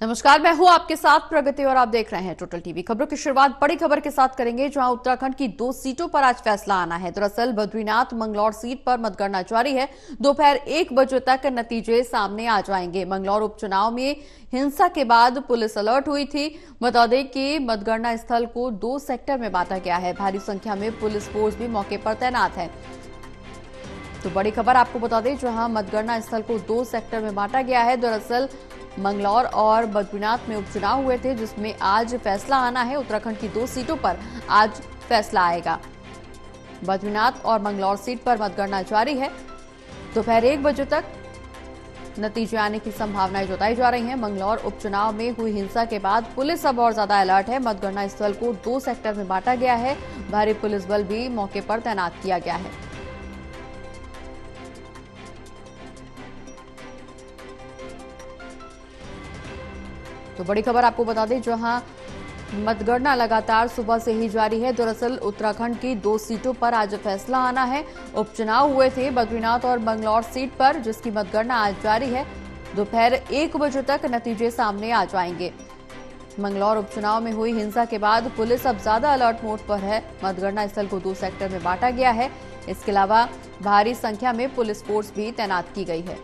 नमस्कार, मैं हूं आपके साथ प्रगति और आप देख रहे हैं टोटल टीवी। खबरों की शुरुआत बड़ी खबर के साथ करेंगे, जहां उत्तराखंड की 2 सीटों पर आज फैसला आना है। दरअसल बद्रीनाथ मंगलौर सीट पर मतगणना जारी है। दोपहर 1 बजे तक नतीजे सामने आ जाएंगे। मंगलौर उपचुनाव में हिंसा के बाद पुलिस अलर्ट हुई थी। बता दें कि मतगणना स्थल को 2 सेक्टर में बांटा गया है। भारी संख्या में पुलिस फोर्स भी मौके पर तैनात है। तो बड़ी खबर आपको बता दें, जहां मतगणना स्थल को 2 सेक्टर में बांटा गया है। दरअसल मंगलौर और बद्रीनाथ में उपचुनाव हुए थे, जिसमें आज फैसला आना है। उत्तराखंड की 2 सीटों पर आज फैसला आएगा। बद्रीनाथ और मंगलौर सीट पर मतगणना जारी है। दोपहर 1 बजे तक नतीजे आने की संभावनाएं जताई जा रही हैं। मंगलौर उपचुनाव में हुई हिंसा के बाद पुलिस अब और ज्यादा अलर्ट है। मतगणना स्थल को 2 सेक्टर में बांटा गया है। भारी पुलिस बल भी मौके पर तैनात किया गया है। तो बड़ी खबर आपको बता दें, जहां मतगणना लगातार सुबह से ही जारी है। दरअसल उत्तराखंड की 2 सीटों पर आज फैसला आना है। उपचुनाव हुए थे बद्रीनाथ और मंगलौर सीट पर, जिसकी मतगणना आज जारी है। दोपहर 1 बजे तक नतीजे सामने आ जाएंगे। मंगलौर उपचुनाव में हुई हिंसा के बाद पुलिस अब ज्यादा अलर्ट मोड पर है। मतगणना स्थल को 2 सेक्टर में बांटा गया है। इसके अलावा भारी संख्या में पुलिस फोर्स भी तैनात की गई है।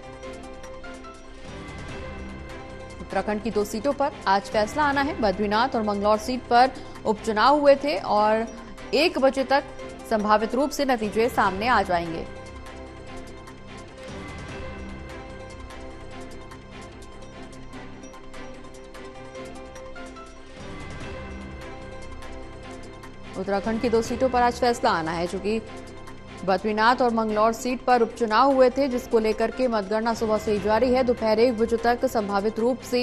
उत्तराखंड की 2 सीटों पर आज फैसला आना है। बद्रीनाथ और मंगलौर सीट पर उपचुनाव हुए थे और 1 बजे तक संभावित रूप से नतीजे सामने आ जाएंगे। उत्तराखंड की 2 सीटों पर आज फैसला आना है, चूंकि बद्रीनाथ और मंगलौर सीट पर उपचुनाव हुए थे, जिसको लेकर के मतगणना सुबह से ही जारी है। दोपहर 1 बजे तक संभावित रूप से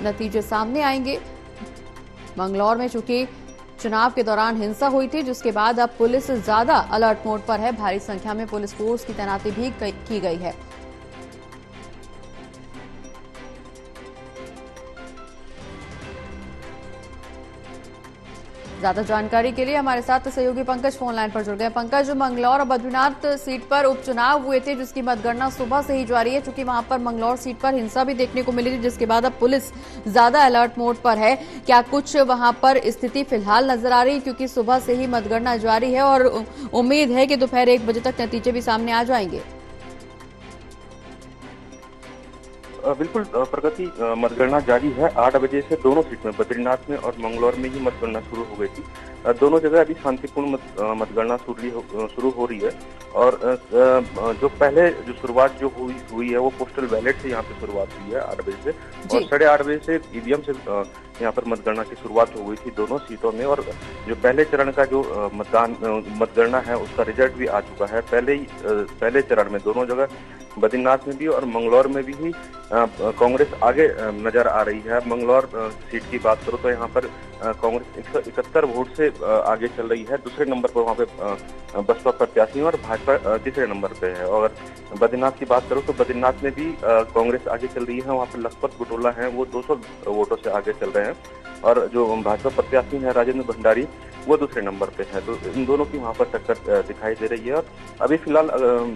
नतीजे सामने आएंगे। मंगलौर में चूंकि चुनाव के दौरान हिंसा हुई थी, जिसके बाद अब पुलिस ज्यादा अलर्ट मोड पर है। भारी संख्या में पुलिस फोर्स की तैनाती भी की गई है। ज्यादा जानकारी के लिए हमारे साथ सहयोगी पंकज फोन लाइन पर जुड़ गए। पंकज, मंगलौर और बद्रीनाथ सीट पर उपचुनाव हुए थे, जिसकी मतगणना सुबह से ही जारी है। चूंकि वहां पर मंगलौर सीट पर हिंसा भी देखने को मिली थी, जिसके बाद अब पुलिस ज्यादा अलर्ट मोड पर है। क्या कुछ वहां पर स्थिति फिलहाल नजर आ रही है, क्योंकि सुबह से ही मतगणना जारी है और उम्मीद है कि दोपहर 1 बजे तक नतीजे भी सामने आ जाएंगे? बिल्कुल प्रगति, मतगणना जारी है। 8 बजे से दोनों सीट में, बद्रीनाथ में और मंगलौर में ही मतगणना शुरू हो गई थी। दोनों जगह अभी शांतिपूर्ण मतगणना शुरू हो रही है। और जो पहले जो शुरुआत जो हुई है, वो पोस्टल बैलेट से यहाँ पे शुरुआत हुई है 8 बजे से, और 8:30 बजे से ईवीएम से यहाँ पर मतगणना की शुरुआत हो गई थी दोनों सीटों में। और जो पहले चरण का जो मतगणना है, उसका रिजल्ट भी आ चुका है। पहले चरण में दोनों जगह, बद्रीनाथ में भी और मंगलौर में भी कांग्रेस आगे नजर आ रही है। मंगलौर सीट की बात करो तो यहाँ पर कांग्रेस 171 वोट से आगे चल रही है। दूसरे नंबर पर वहाँ पे बसपा प्रत्याशी और भाजपा तीसरे नंबर पे है। और बद्रीनाथ की बात करो तो बद्रीनाथ में भी कांग्रेस आगे चल रही है। वहाँ पे लखपत बुटोला है, वो 200 वोटों से आगे चल रहे हैं। और जो भाजपा प्रत्याशी है राजेंद्र भंडारी, वो दूसरे नंबर पे है। तो इन दोनों की वहाँ पर टक्कर दिखाई दे रही है। और अभी फिलहाल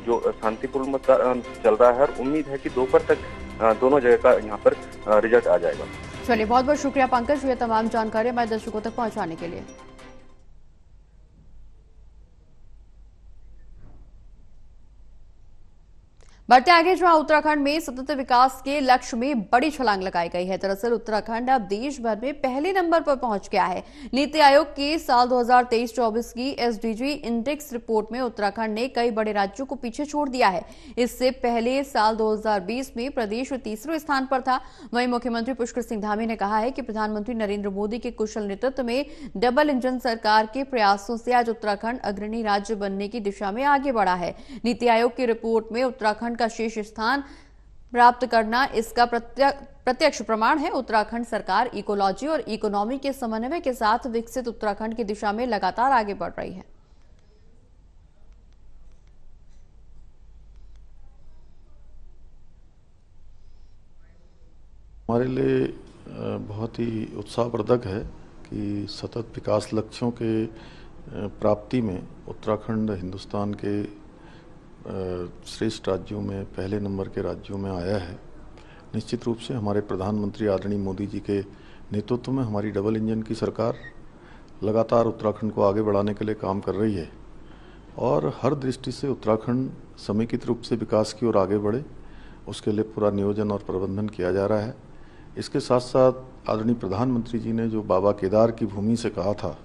जो शांतिपूर्ण मतदान चल रहा है, और उम्मीद है कि दोपहर तक दोनों जगह का यहाँ पर रिजल्ट आ जाएगा। चलिए, बहुत बहुत शुक्रिया पंकज, ये तमाम जानकारी हमारे दर्शकों तक पहुंचाने के लिए। बढ़ते आगे, जहां उत्तराखंड में सतत विकास के लक्ष्य में बड़ी छलांग लगाई गई है। दरअसल उत्तराखंड अब देश भर में पहले नंबर पर पहुंच गया है। नीति आयोग की साल 2023-24 की एसडीजी इंडेक्स रिपोर्ट में उत्तराखंड ने कई बड़े राज्यों को पीछे छोड़ दिया है। इससे पहले साल 2020 में प्रदेश तीसरे स्थान पर था। वहीं मुख्यमंत्री पुष्कर सिंह धामी ने कहा है कि प्रधानमंत्री नरेंद्र मोदी के कुशल नेतृत्व में डबल इंजन सरकार के प्रयासों से आज उत्तराखंड अग्रणी राज्य बनने की दिशा में आगे बढ़ा है। नीति आयोग की रिपोर्ट में उत्तराखंड का शीर्ष स्थान प्राप्त करना इसका प्रत्यक्ष प्रमाण है। उत्तराखंड सरकार इकोलॉजी और इकोनॉमी के समन्वय के साथ विकसित उत्तराखंड की दिशा में लगातार आगे बढ़ रही है। हमारे लिए बहुत ही उत्साहवर्धक है कि सतत विकास लक्ष्यों के प्राप्ति में उत्तराखंड हिंदुस्तान के श्रेष्ठ राज्यों में, पहले नंबर के राज्यों में आया है। निश्चित रूप से हमारे प्रधानमंत्री आदरणीय मोदी जी के नेतृत्व में हमारी डबल इंजन की सरकार लगातार उत्तराखंड को आगे बढ़ाने के लिए काम कर रही है और हर दृष्टि से उत्तराखंड समेकित रूप से विकास की ओर आगे बढ़े, उसके लिए पूरा नियोजन और प्रबंधन किया जा रहा है। इसके साथ साथ आदरणीय प्रधानमंत्री जी ने जो बाबा केदार की भूमि से कहा था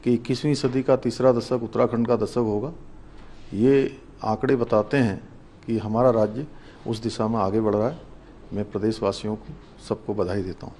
कि 21वीं सदी का तीसरा दशक उत्तराखंड का दशक होगा, ये आंकड़े बताते हैं कि हमारा राज्य उस दिशा में आगे बढ़ रहा है। मैं प्रदेशवासियों को सबको बधाई देता हूँ।